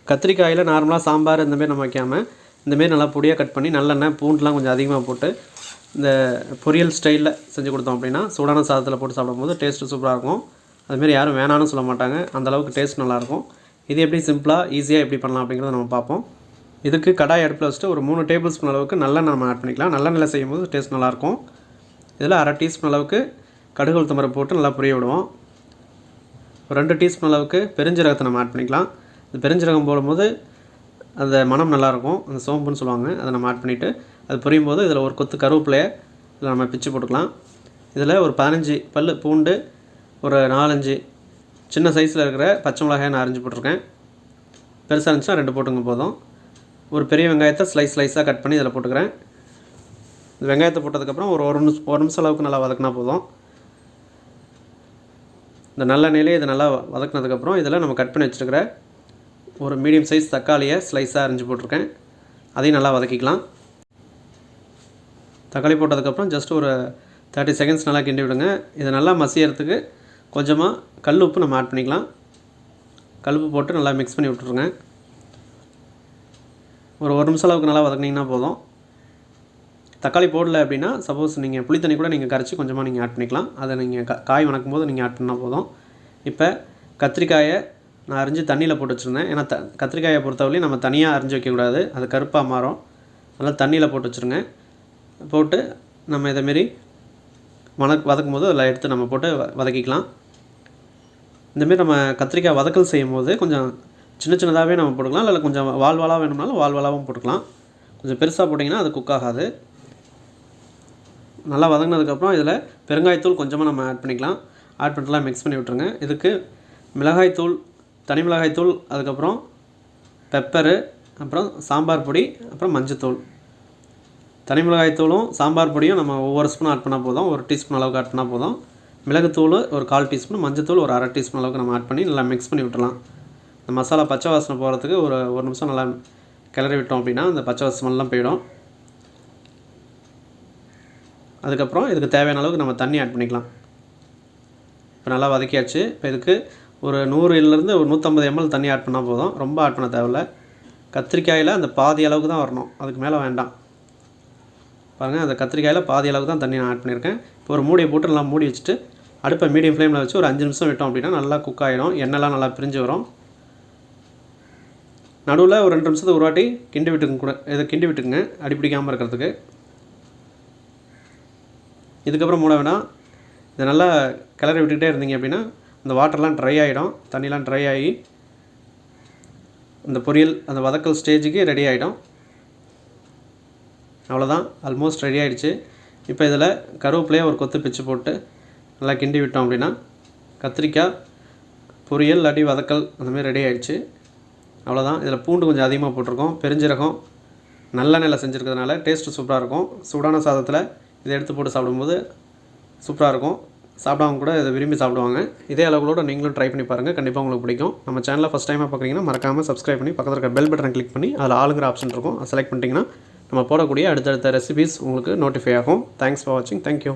கத்திரிக்காயில் நார்மலாக சாம்பார் இந்தமாரி நம்ம வைக்காமல் இந்தமாரி நல்லா பொடியாக கட் பண்ணி நல்லெண்ணெய் பூண்டுலாம் கொஞ்சம் அதிகமாக போட்டு இந்த பொரியல் ஸ்டைலில் செஞ்சு கொடுத்தோம் அப்படின்னா சூடான சாதத்தில் போட்டு சாப்பிடும்போது டேஸ்ட்டு சூப்பராக இருக்கும். அதுமாரி யாரும் வேணான்னு சொல்ல மாட்டாங்க, அந்தளவுக்கு டேஸ்ட் நல்லாயிருக்கும். இது எப்படி சிம்பிளாக ஈஸியாக எப்படி பண்ணலாம் அப்படிங்கிறத நம்ம பார்ப்போம். இதுக்கு கடாய் அடுப்பில் வச்சுட்டு ஒரு 3 டேபிள் ஸ்பூன் அளவுக்கு நல்லெண்ணெய் நம்ம ஆட் பண்ணிக்கலாம். நல்லெண்ணெயில் செய்யும்போது டேஸ்ட் நல்லாயிருக்கும். இதில் 1/2 டீஸ்பூன் அளவுக்கு கடுகு உளுத்தம் பருப்பு போட்டு நல்லா பொரிய விடுவோம். ஒரு 2 டீஸ்பூன் அளவுக்கு பெருஞ்சீரகத்தை நம்ம ஆட் பண்ணிக்கலாம். இந்த பெருஞ்சீரகம் போடும்போது அந்த மனம் நல்லாயிருக்கும், அந்த சோம்புன்னு சொல்லுவாங்க, அதை நம்ம ஆட் பண்ணிவிட்டு அது பொரியும் போது இதில் ஒரு கொத்து கருவேப்பிலையை இதில் நம்ம பிச்சு போட்டுக்கலாம். இதில் ஒரு 15 பல் பூண்டு, ஒரு 4-5 சின்ன சைஸில் இருக்கிற பச்சை மிளகாயை நான் அரிஞ்சு போட்டிருக்கேன். பெருசாக இருந்துச்சுன்னா 2 போட்டுங்க போதும். ஒரு பெரிய வெங்காயத்தை ஸ்லைஸாக கட் பண்ணி இதில் போட்டுக்கிறேன். இந்த வெங்காயத்தை போட்டதுக்கப்புறம் ஒரு நிமிஷம் அளவுக்கு நல்லா வதக்கினா போதும். இந்த நல்லெண்ணெயிலே இதை நல்லா வதக்கினதுக்கப்புறம் இதில் நம்ம கட் பண்ணி வச்சுருக்கிற ஒரு மீடியம் சைஸ் தக்காளியை ஸ்லைஸாக அரிஞ்சு போட்டிருக்கேன். அதையும் நல்லா வதக்கிக்கலாம். தக்காளி போட்டதுக்கப்புறம் ஜஸ்ட் ஒரு 30 செகண்ட்ஸ் நல்லா கிண்டி விடுங்க. இதை நல்லா மசியறதுக்கு கொஞ்சமாக கல் உப்பு நம்ம ஆட் பண்ணிக்கலாம். கல் உப்பு போட்டு நல்லா மிக்ஸ் பண்ணி விட்டுருங்க. ஒரு நிமிஷம் அளவுக்கு நல்லா வதக்கினீங்கன்னா போதும். தக்காளி போடல அப்படின்னா சப்போஸ் நீங்கள் புளி தண்ணி கூட நீங்கள் கரைச்சி கொஞ்சமாக நீங்கள் ஆட் பண்ணிக்கலாம். அதை நீங்கள் காய் வணக்கும் போது நீங்கள் ஆட் பண்ணால் போதும். இப்போ கத்திரிக்காயை நான் அரிஞ்சு தண்ணியில் போட்டு வச்சுருந்தேன். ஏன்னா கத்திரிக்காயை பொறுத்தவரையும் நம்ம தனியாக அரிஞ்சு வைக்கக்கூடாது, அது கருப்பாக மாறும். அதனால் தண்ணியில் போட்டு வச்சுருங்க. போட்டு நம்ம இதேமாரி வதக்கும் போது அதில் எடுத்து நம்ம போட்டு வதக்கிக்கலாம். இந்தமாரி நம்ம கத்திரிக்காய் வதக்கல் செய்யும் போது கொஞ்சம் சின்னதாகவே நம்ம போட்டுக்கலாம், இல்லை கொஞ்சம் வால்வாலாக வேணும்னாலும் வால்வாலாகவும் போட்டுக்கலாம். கொஞ்சம் பெருசாக போட்டிங்கன்னா அது குக் ஆகாது. நல்லா வதங்கினதுக்கப்புறம் இதில் பெருங்காயத்தூள் கொஞ்சமாக நம்ம ஆட் பண்ணிக்கலாம். ஆட் பண்ணிட்டுலாம் மிக்ஸ் பண்ணி விட்டுருங்க. இதுக்கு மிளகாய்த்தூள், தனி மிளகாய்த்தூள், அதுக்கப்புறம் பெப்பரு, அப்புறம் சாம்பார் பொடி, அப்புறம் மஞ்சத்தூள். தனி மிளகாய்த்தூளும் சாம்பார் பொடியும் நம்ம ஒவ்வொரு ஸ்பூன் ஆட் பண்ணால் போதும். 1 டீஸ்பூன் அளவுக்கு ஆட் பண்ணால் போதும். மிளகுத்தூள் ஒரு 1/4 டீஸ்பூன், மஞ்சத்தூள் ஒரு 1/2 டீஸ்பூன் அளவுக்கு நம்ம ஆட் பண்ணி நல்லா மிக்ஸ் பண்ணி விட்டுலாம். இந்த மசாலா பச்சை வாசனை போகிறதுக்கு ஒரு நிமிஷம் நல்லா கிளறி விட்டோம் அப்படின்னா அந்த பச்சை வாசனைலாம் போயிடும். அதுக்கப்புறம் இதுக்கு தேவையான அளவுக்கு நம்ம தண்ணி ஆட் பண்ணிக்கலாம். இப்போ நல்லா வதக்கியாச்சு. இப்போ இதுக்கு ஒரு 100 ஒரு 150 ml தண்ணி ஆட் பண்ணால் போதும். ரொம்ப ஆட் பண்ண தேவையில்ல. கத்திரிக்காயில் அந்த பாதி அளவுக்கு தான் வரணும், அதுக்கு மேலே வேண்டாம். பாருங்கள், அந்த கத்திரிக்காயில் பாதி அளவுக்கு தான் தண்ணி நான் ஆட் பண்ணியிருக்கேன். இப்போ ஒரு மூடியை போட்டு நல்லா மூடி வச்சுட்டு அடுப்பை மீடியம் ஃப்ளேமில் வச்சு ஒரு 5 நிமிஷம் விட்டோம் அப்படின்னா நல்லா குக் ஆகிடும். எண்ணெய்லாம் நல்லா பிரிஞ்சு வரும். நடுவில் ஒரு 2 நிமிஷத்துக்கு ஒரு வாட்டி கிண்டி விட்டுக்குங்க அடி பிடிக்காமல் இருக்கிறதுக்கு. இதுக்கப்புறம் மூட வேணாம். இதை நல்லா கிளறி விட்டுக்கிட்டே இருந்தீங்க அப்படின்னா அந்த வாட்டர்லாம் ட்ரை ஆகிடும், தண்ணிலாம் ட்ரை ஆகி அந்த பொரியல் அந்த வதக்கல் ஸ்டேஜுக்கு ரெடி ஆகிடும். அவ்வளோதான், ஆல்மோஸ்ட் ரெடி ஆகிடுச்சு. இப்போ இதில் கருவேப்பிலையை ஒரு கொத்து பிச்சு போட்டு நல்லா கிண்டி விட்டோம் அப்படின்னா கத்திரிக்காய் பொரியல் இல்லாட்டி வதக்கல் அந்தமாதிரி ரெடி ஆகிடுச்சு. அவ்வளோதான். இதில் பூண்டு கொஞ்சம் அதிகமாக போட்டிருக்கோம், பெருஞ்சீரகம் நல்லெண்ணெயில் செஞ்சுருக்கிறதுனால டேஸ்ட்டு சூப்பராக இருக்கும். சூடான சாதத்தில் இதை எடுத்து போட்டு சாப்பிடும்போது சூப்பராக இருக்கும். சாப்பிடாம கூட இதை விரும்பி சாப்பிடுவாங்க. இதே அளவுகளோட நீங்களும் ட்ரை பண்ணி பாருங்கள், கண்டிப்பாக உங்களுக்கு பிடிக்கும். நம்ம சேனலில் ஃபஸ்ட் டைமாக பார்க்குறீங்கன்னா மறக்காமல் சப்ஸ்கிரைப் பண்ணி பக்கத்தில் இருக்க பெல் பட்டனை கிளிக் பண்ணி அதில் ஆளுங்கிற ஆப்ஷன் இருக்கும், அதை செலக்ட் பண்ணிட்டீங்கன்னா நம்ம போடக்கூடிய அடுத்தடுத்த ரெசிபீஸ் உங்களுக்கு நோட்டிஃபை ஆகும். தேங்க்ஸ் ஃபார் வாட்சிங். தேங்க்யூ.